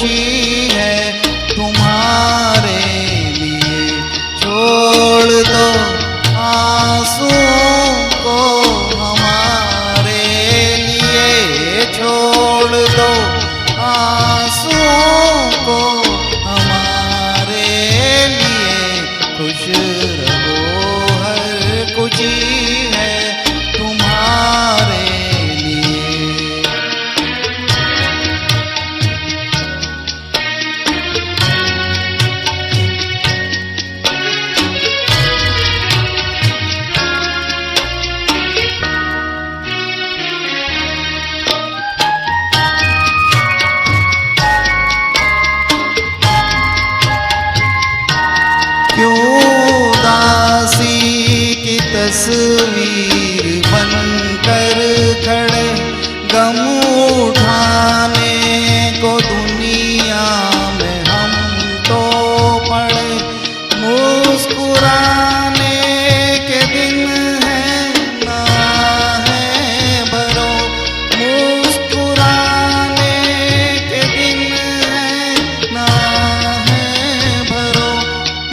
खुशी है तुम्हारे लिए। छोड़ दो आंसुओं को हमारे लिए, छोड़ दो आंसुओं को हमारे लिए। खुश रहो हर खुशी है तुम्हारे लिए। क्यों दासी की तस्वीर बनकर खड़े, गम उठाने को दुनिया में हम तो पड़े। मुस्कुराने के दिन है ना है भरो, मुस्कुराने के दिन है ना है भरो।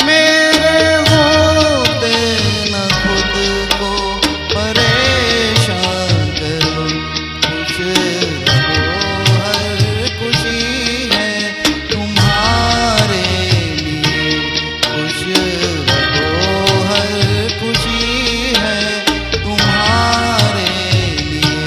मेरे होते न खुद को परेशान करो। खुश रहो हर खुशी है तुम्हारे लिए। खुश रहो हर खुशी है तुम्हारे लिए।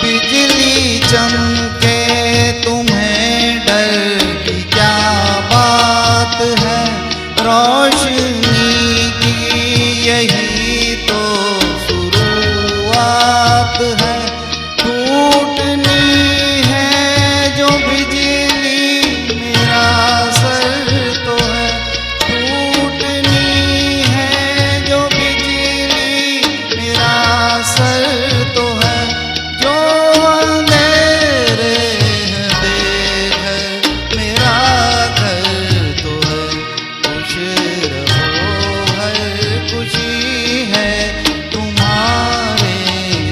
बिजली चमके तुम्हें डर की क्या बात है। रोशनी की यही तो शुरुआत है। टूटनी है जो बिजली मेरा सर तो है। टूटनी है जो बिजली मेरा सर तो है। जो अंधेरे हैं बेघर मेरा घर तो है। खुश रहो हर खुशी है तुम्हारे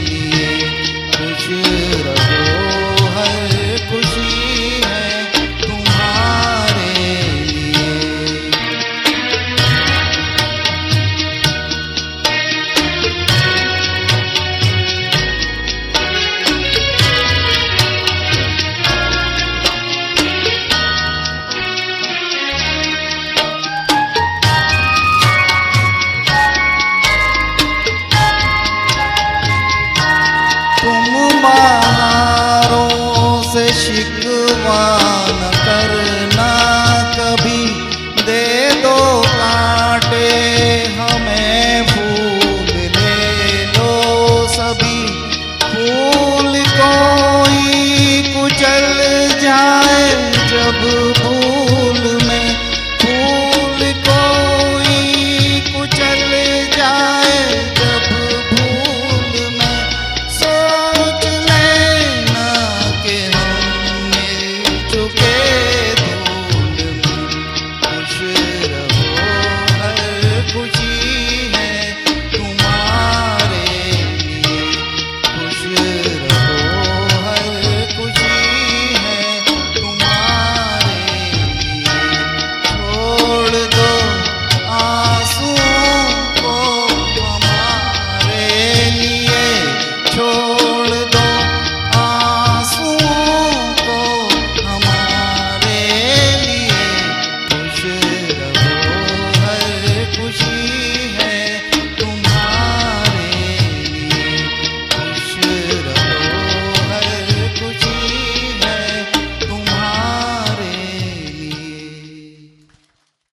लिए। खुश रहो हर खुशी है तुम्हारे लिए। तुम बहारों से शिकवा न करना कभी। दे दो कांटे हमें फूल ले लो सभी। फूल कोई कुचल जाए जब